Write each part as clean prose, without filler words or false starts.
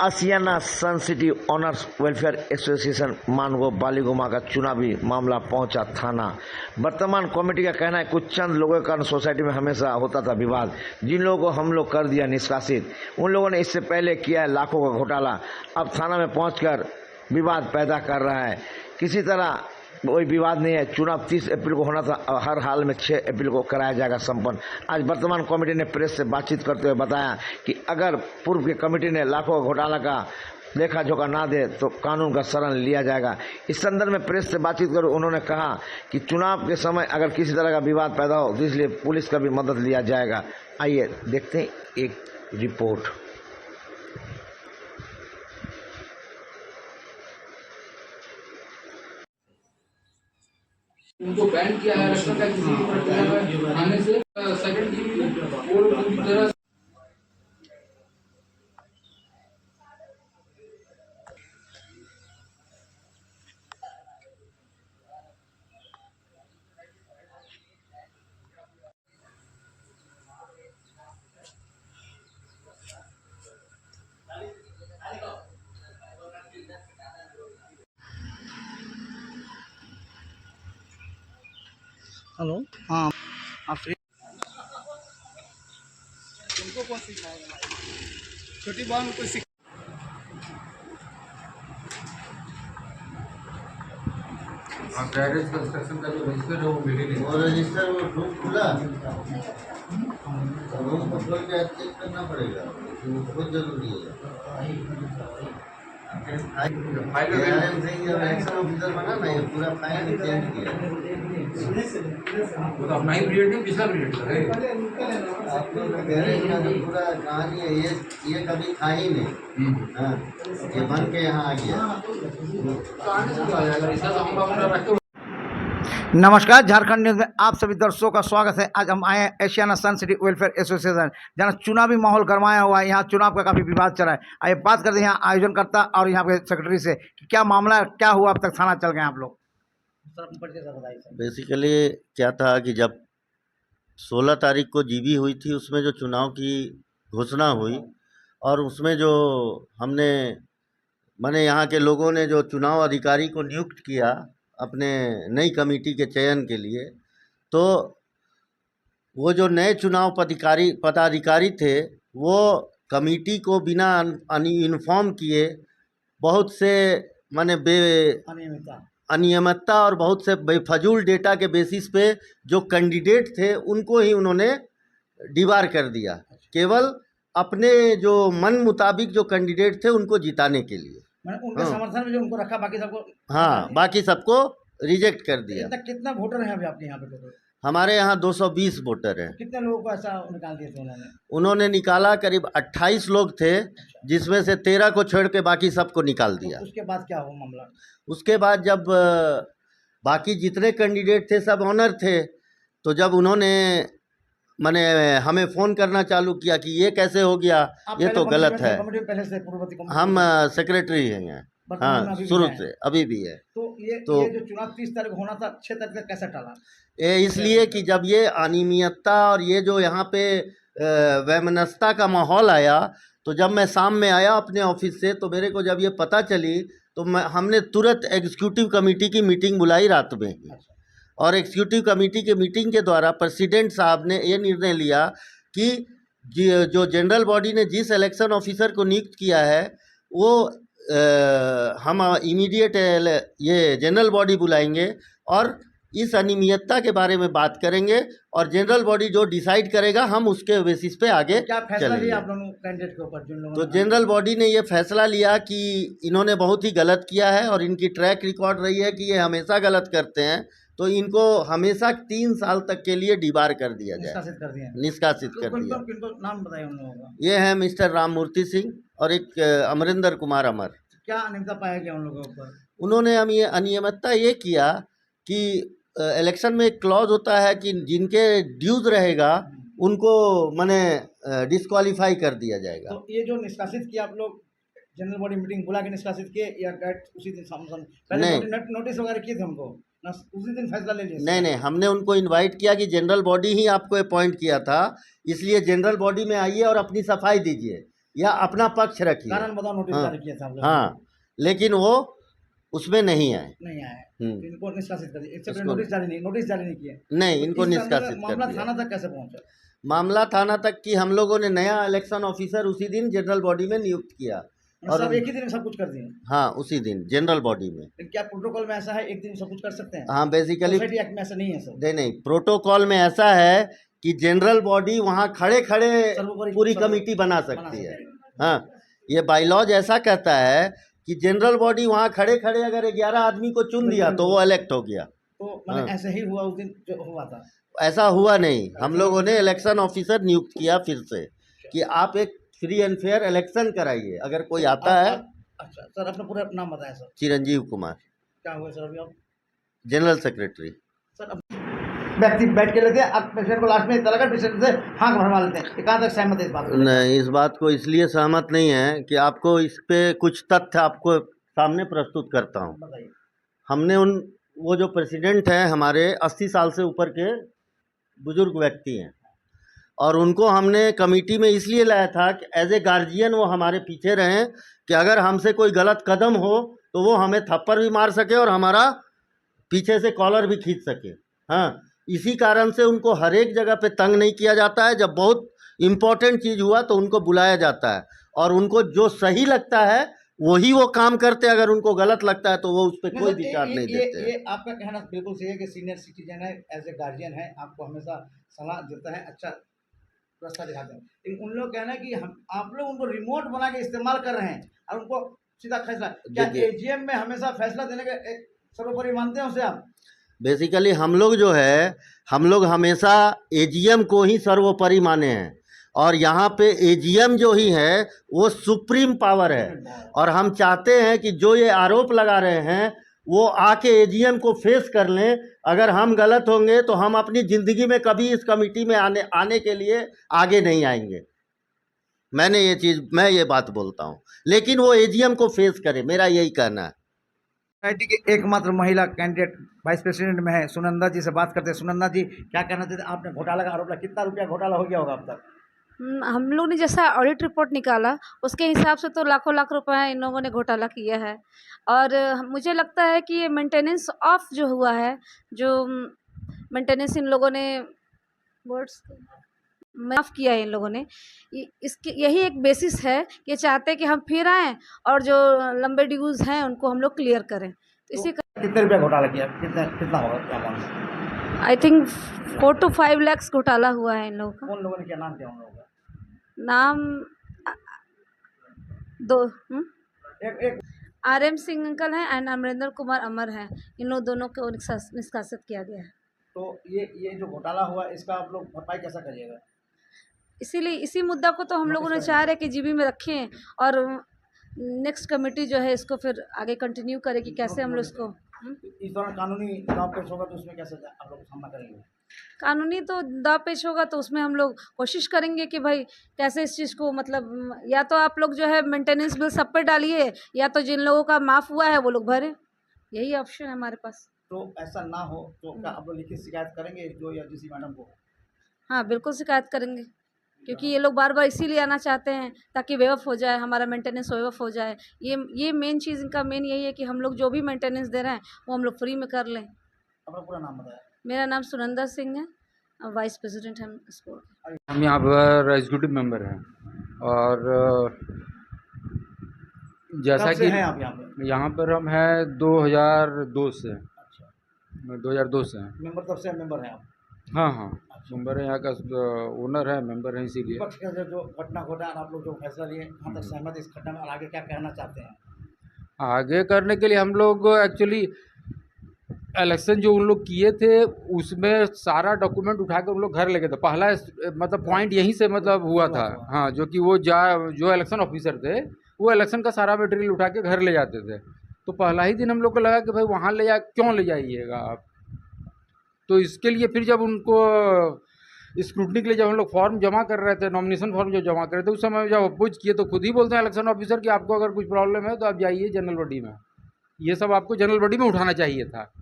आसियाना sun city owners welfare association Mango Baliguma का चुनावी मामला पहुंचा थाना। वर्तमान कमेटी का कहना है कुछ चंद लोगों के कारण सोसाइटी में हमेशा होता था विवाद, जिन लोगों को हम लोग कर दिया निष्कासित। उन लोगों ने इससे पहले किया है लाखों का घोटाला, अब थाना में पहुंचकर विवाद पैदा कर रहा है। किसी तरह कोई विवाद नहीं है। चुनाव 30 अप्रैल को होना था, हर हाल में 6 अप्रैल को कराया जाएगा संपन्न। आज वर्तमान कमेटी ने प्रेस से बातचीत करते हुए बताया कि अगर पूर्व की कमेटी ने लाखों घोटाला का लेखा जोखा ना दे तो कानून का शरण लिया जाएगा। इस संदर्भ में प्रेस से बातचीत कर उन्होंने कहा कि चुनाव के समय अगर किसी तरह का विवाद पैदा हो तो इसलिए पुलिस का भी मदद लिया जाएगा। आइए देखते हैं एक रिपोर्ट। उनको बैन किया है इलेक्शन का किसी प्रक्रिया में आने से। सेकंड की वो पूरी तरह हेलो। हाँ, आप फ्री? तुमको कौन सिखाएगा? छोटी बहन को सिखा। टेरेस कंस्ट्रक्शन का जो रजिस्टर है वो मिले नहीं। वो रजिस्टर वो रूम खुला, रूम को खोल के चेक करना पड़ेगा, वो बहुत जरूरी है। एक्शन ऑफिसर बना ना, ये पूरा फाइल चेंज किया। वो तो अपना ही पीरियड नहीं, पिछला पीरियड था। आप लोग कह रहे हैं कि पूरा कहानी है, ये कभी था ही नहीं। हाँ, ये बन के यहाँ आ गया। इसका तो हम अपना रखते। नमस्कार, झारखंड न्यूज में आप सभी दर्शकों का स्वागत है। आज हम आए हैं एशियाना सन सिटी वेलफेयर एसोसिएशन, जहाँ चुनावी माहौल गरमाया हुआ है। यहाँ चुनाव का काफी विवाद चल रहा है। आइए बात करते हैं यहाँ आयोजनकर्ता और यहाँ के सेक्रेटरी से कि क्या मामला है, क्या हुआ, अब तक थाना चल गए आप लोग। बेसिकली क्या था कि जब 16 तारीख को जीबी हुई थी, उसमें जो चुनाव की घोषणा हुई और उसमें जो हमने माने यहाँ के लोगों ने जो चुनाव अधिकारी को नियुक्त किया अपने नई कमेटी के चयन के लिए, तो वो जो नए चुनाव पदाधिकारी थे वो कमेटी को बिना इन्फॉर्म किए बहुत से माने अनियमितता और बहुत से बेफजूल डेटा के बेसिस पे जो कैंडिडेट थे उनको ही उन्होंने डिबार कर दिया, केवल अपने जो मन मुताबिक जो कैंडिडेट थे उनको जिताने के लिए। उनके समर्थन में जो उनको रखा, बाकी सबको बाकी सबको रिजेक्ट कर दिया। कितना वोटर है अभी आपके यहाँ पे टोटल? हमारे यहाँ 220 वोटर हैं। कितने लोगों को ऐसा निकाल दिए थे उन्होंने निकाला करीब 28 लोग थे, जिसमें से 13 को छोड़ के बाकी सबको निकाल दिया। उसके बाद क्या हुआ मामला? उसके बाद जब बाकी जितने कैंडिडेट थे सब ऑनर थे, तो जब उन्होंने मैंने हमें फ़ोन करना चालू किया कि ये कैसे हो गया, ये तो गलत है। पहले से हम सेक्रेटरी हैं, हाँ, शुरू से अभी भी है। तो ये जो चुनाव 30 तारीख होना था 6 तारीख तक कैसे टला? इसलिए कि जब ये अनियमितता और ये जो यहाँ पे वैमनस्यता का माहौल आया, तो जब मैं शाम में आया अपने ऑफिस से, तो मेरे को जब ये पता चली तो हमने तुरंत एग्जीक्यूटिव कमेटी की मीटिंग बुलाई रात में। और एग्जीक्यूटिव कमेटी के मीटिंग के द्वारा प्रेसिडेंट साहब ने ये निर्णय लिया कि जो जनरल बॉडी ने जिस इलेक्शन ऑफिसर को नियुक्त किया है वो हम इमीडिएट ये जनरल बॉडी बुलाएंगे और इस अनियमितता के बारे में बात करेंगे, और जनरल बॉडी जो डिसाइड करेगा हम उसके बेसिस पे आगे क्या फैसला लिया आप लोगों कैंडिडेट के ऊपर? तो जनरल बॉडी ने ये फैसला लिया कि इन्होंने बहुत ही गलत किया है और इनकी ट्रैक रिकॉर्ड रही है कि ये हमेशा गलत करते हैं, तो इनको हमेशा 3 साल तक के लिए डिबार कर दिया जाए, निष्कासित कर दिया। नाम बताइए उन लोगों का। ये है मिस्टर राममूर्ति सिंह और एक अमरिंदर कुमार अमर। क्या अनियमितता पाया गया उन लोगों के ऊपर? उन्होंने हम ये अनियमितता ये किया कि इलेक्शन में एक क्लॉज होता है कि जिनके ड्यूज रहेगा उनको माने डिस्क्वालीफाई कर दिया जाएगा। तो ये जो निष्कासित किया आप लोग, जनरल बॉडी मीटिंग बुला के निष्कासित किए या उसी दिन पहले नोटिस वगैरह किए थे हमको? उसी दिन फैसला ले लिया? नहीं, हमने उनको इनवाइट किया कि जनरल बॉडी ही आपको अपॉइंट किया था, इसलिए जनरल बॉडी में आइए और अपनी सफाई दीजिए। या अपना पक्ष रखिए। कारण बताओ, नोटिस हाँ, जारी किया था आप लोगों हाँ, लेकिन वो उसमें नहीं आए। ने? नहीं आया, हम्म। इनको निष्कासित कर दिया। इससे पहले इसको- नोटिस जारी नहीं किए। नहीं, तो इनको इस संबंध में निष्कासित कर मामला दिया। थाना तक कैसे पहुंचा? मामला थाना तक कि हम लोगों ने नया इलेक्शन ऑफिसर उसी दिन जनरल बॉडी में नियुक्त किया। और सब एक ही दिन में सब कुछ कर दिए? हाँ, उसी दिन जनरल बॉडी में। लेकिन क्या प्रोटोकॉल में ऐसा है एक दिन में सब कुछ कर सकते हैं? हाँ, बेसिकली सोसाइटी एक्ट में ऐसा नहीं है सर। नहीं, प्रोटोकॉल में ऐसा है कि जनरल बॉडी वहाँ खड़े खड़े सर्वोपरि पूरी सर्व- कमेटी बना सकती बना है। सकते हैं। हाँ, ये बाईलॉज ऐसा कहता है कि जनरल बॉडी वहाँ खड़े खड़े अगर 11 आदमी को चुन दिया तो वो इलेक्ट हो गया। तो मैंने हाँ। ऐसे ही हुआ उस दिन जो हुआ था। ऐसा हुआ नहीं, हम लोगों ने इलेक्शन ऑफिसर नियुक्त किया फिर से कि आप एक फ्री एंड फेयर इलेक्शन कराइए। अगर कोई आता है। अच्छा सर, अपना पूरा नाम बताएं सर। चिरंजीव कुमार, क्या हुआ सर अभी आप? General secretary. सर अब व्यक्ति बैठ के लेते हैं, अब पेशेंट को लास्ट में इतना लगा, पेशेंट से हाँ भरवा लेते हैं। कहाँ तक सहमत है इस बात को? नहीं, इस बात को इसलिए सहमत नहीं है कि आपको इस पे कुछ तथ्य आपको सामने प्रस्तुत करता हूँ। बताइए। हमने वो जो प्रेसिडेंट हैं हमारे 80 साल से ऊपर के बुजुर्ग व्यक्ति हैं, और उनको हमने कमेटी में इसलिए लाया था कि एज ए गार्जियन वो हमारे पीछे रहें कि अगर हमसे कोई गलत कदम हो तो वो हमें थप्पड़ भी मार सके और हमारा पीछे से कॉलर भी खींच सके। हाँ, इसी कारण से उनको हर एक जगह पे तंग नहीं किया जाता है। जब बहुत इम्पोर्टेंट चीज़ हुआ तो उनको बुलाया जाता है, और उनको जो सही लगता है वही वो काम करते हैं। अगर उनको गलत लगता है तो वो उस पर कोई विचार नहीं देते हैं। ये आपका कहना बिल्कुल सही है कि सीनियर सिटीजन है, एज ए गार्जियन है, आपको हमेशा सलाह देता है, अच्छा रास्ता दिखाते हैं। लेकिन उन लोग कहना है कि हम आप लोग उनको रिमोट बना के इस्तेमाल कर रहे हैं और उनको सीधा फैसला, क्या देखिए- एजीएम में हमेशा फैसला देने का एक सर्वोपरि मानते हैं उसे आप? बेसिकली हम लोग जो है, हम लोग हमेशा एजीएम को ही सर्वोपरि माने हैं, और यहाँ पे एजीएम जो ही है वो सुप्रीम पावर है। और हम चाहते हैं कि जो ये आरोप लगा रहे हैं वो आके एजीएम को फेस कर लें। अगर हम गलत होंगे तो हम अपनी ज़िंदगी में कभी इस कमेटी में आने के लिए आगे नहीं आएंगे। मैं ये बात बोलता हूँ, लेकिन वो एजीएम को फेस करे, मेरा यही कहना है। सोसाइटी के एकमात्र महिला कैंडिडेट वाइस प्रेसिडेंट में है, सुनंदा जी से बात करते हैं। सुनंदा जी, क्या कहना चाहते हैं? आपने घोटाला का आरोप लगा, कितना रुपया घोटाला हो गया होगा अब तक? हम लोग ने जैसा ऑडिट रिपोर्ट निकाला उसके हिसाब से तो लाखों लाख रुपए इन लोगों ने घोटाला किया है। और मुझे लगता है कि ये मेंटेनेंस ऑफ जो हुआ है, जो मेंटेनेंस इन लोगों ने वर्ड्स माफ़ किया है इन लोगों ने, इसके यही एक बेसिस है कि चाहते हैं कि हम फिर आएँ और जो लंबे ड्यूज़ हैं उनको हम लोग क्लियर करें। तो इसी कितने रुपया घोटाला किया? कितना होगा amount? I think 4 to 5 lakhs घोटाला हुआ है इन लोगों का। कौन लोगों ने, क्या नाम क्या उन लोगों का? नाम दो एक RM सिंह अंकल हैं एंड अमरिंदर कुमार अमर हैं। इन लोग दोनों को निष्कासित किया गया है। तो ये जो घोटाला हुआ इसका आप लोग भरपाई कैसा करिएगा? इसीलिए इसी मुद्दा को तो हम लोगों ने चाह रहे कि जीबी में रखें और नेक्स्ट कमेटी जो है इसको फिर आगे कंटिन्यू करे कि कैसे हम लोग इसको इस दौरान कानूनी दाव पेश होगा तो उसमें कैसे आप लोग सामना करेंगे? कानूनी तो दाव पेश होगा तो उसमें हम लोग कोशिश करेंगे कि भाई कैसे इस चीज़ को, मतलब या तो आप लोग जो है मेंटेनेंस बिल सब पे डालिए, या तो जिन लोगों का माफ़ हुआ है वो लोग भरें। यही ऑप्शन है हमारे पास। तो ऐसा ना हो तो क्या आप लोग लिखित शिकायत करेंगे जो या जिसी मैडम को? हाँ, बिल्कुल शिकायत करेंगे, क्योंकि ये लोग बार बार इसीलिए आना चाहते हैं ताकि वेवअप हो जाए, हमारा मेंटेनेंस वेवअप हो जाए। ये मेन चीज़, इनका मेन यही है कि हम लोग जो भी मेंटेनेंस दे रहे हैं वो हम लोग फ्री में कर लें। अपना पूरा नाम बताया। मेरा नाम सुनंदा सिंह है, वाइस प्रेसिडेंट है स्कूल। हम यहाँ पर एग्जीक्यूटिव मेंबर हैं, और जैसा कब से कि हैं आप यहाँ पे? यहाँ पर हम हैं 2002 से। अच्छा, 2002 से हैं। मेंबर तब से मेंबर हैं आप? हाँ हाँ, मेंबर है, यहाँ का ओनर है, मेंबर है, इसीलिए। विपक्ष का जो घटना घटा और आप लोग जो फैसला लिए, कहाँ तक सहमत इस घटना में, और आगे क्या कहना चाहते हैं? आगे करने के लिए हम लोग एक्चुअली इलेक्शन जो उन लोग किए थे उसमें सारा डॉक्यूमेंट उठा कर उन लोग घर ले गए थे। पहला मतलब पॉइंट यहीं से मतलब हुआ था। हाँ, जो कि वो जो इलेक्शन ऑफिसर थे वो इलेक्शन का सारा मटेरियल उठा के घर ले जाते थे। तो पहला ही दिन हम लोग को लगा कि भाई वहाँ क्यों ले जाइएगा आप। तो इसके लिए फिर जब उनको स्क्रूटनी के लिए जब हम लोग फॉर्म जमा कर रहे थे, नॉमिनेशन फॉर्म जब जमा कर रहे थे, उस समय जब अपोज किए तो खुद ही बोलते हैं इलेक्शन ऑफिसर कि आपको अगर कुछ प्रॉब्लम है तो आप जाइए जनरल बॉडी में। ये सब आपको जनरल बॉडी में उठाना चाहिए था।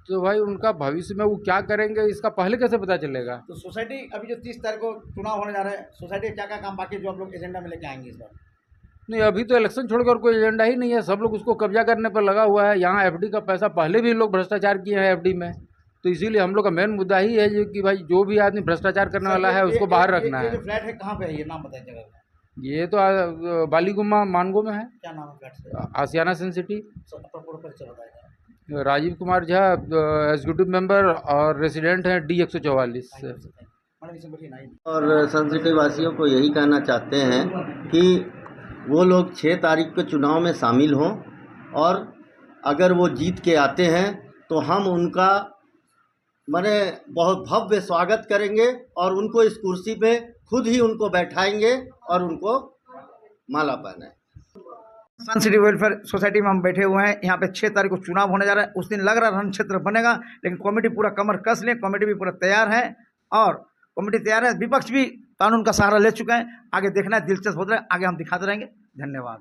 तो भाई उनका भविष्य में वो क्या करेंगे इसका पहले कैसे पता चलेगा? तो सोसाइटी अभी जो 30 तारीख को चुनाव होने जा रहा है, सोसाइटी का क्या क्या काम बाकी है जो आप लोग एजेंडा में लेके आएंगे इस बार? नहीं, अभी तो इलेक्शन छोड़कर कोई एजेंडा ही नहीं है, सब लोग उसको कब्जा करने पर लगा हुआ है। यहाँ एफडी का पैसा पहले भी लोग भ्रष्टाचार किए हैं एफडी में, तो इसीलिए हम लोग का मेन मुद्दा ही है जो कि भाई जो भी आदमी भ्रष्टाचार करने वाला है उसको बाहर रखना ये है। जो फ्लैट है कहाँ पे है, ये नाम बताइए जगह का। ये तो बालीगुम्मा मानगो में है, क्या नाम है फ्लैट से? आसियाना सन सिटी। अपना पूरा परिचय बताइए। राजीव कुमार झा एग्जीक्यूटिव मेंबर और रेसिडेंट हैं D 144 से। मैडम इसे बोलिए ना। और सन सिटी वासियों को यही कहना चाहते हैं कि वो लोग 6 तारीख को चुनाव में शामिल हों, और अगर वो जीत के आते हैं तो हम उनका माने बहुत भव्य स्वागत करेंगे और उनको इस कुर्सी पे खुद ही उनको बैठाएंगे और उनको माला पहनाएंगे। सन सिटी वेलफेयर सोसाइटी में हम बैठे हुए हैं। यहाँ पे 6 तारीख को चुनाव होने जा रहा है। उस दिन लग रहा है रण क्षेत्र बनेगा, लेकिन कमेटी पूरा कमर कस ले, कमेटी भी पूरा तैयार है और कमेटी तैयार है। विपक्ष भी कानून का सहारा ले चुके हैं। आगे देखना है, दिलचस्प हो रहा है, आगे हम दिखाते रहेंगे। धन्यवाद।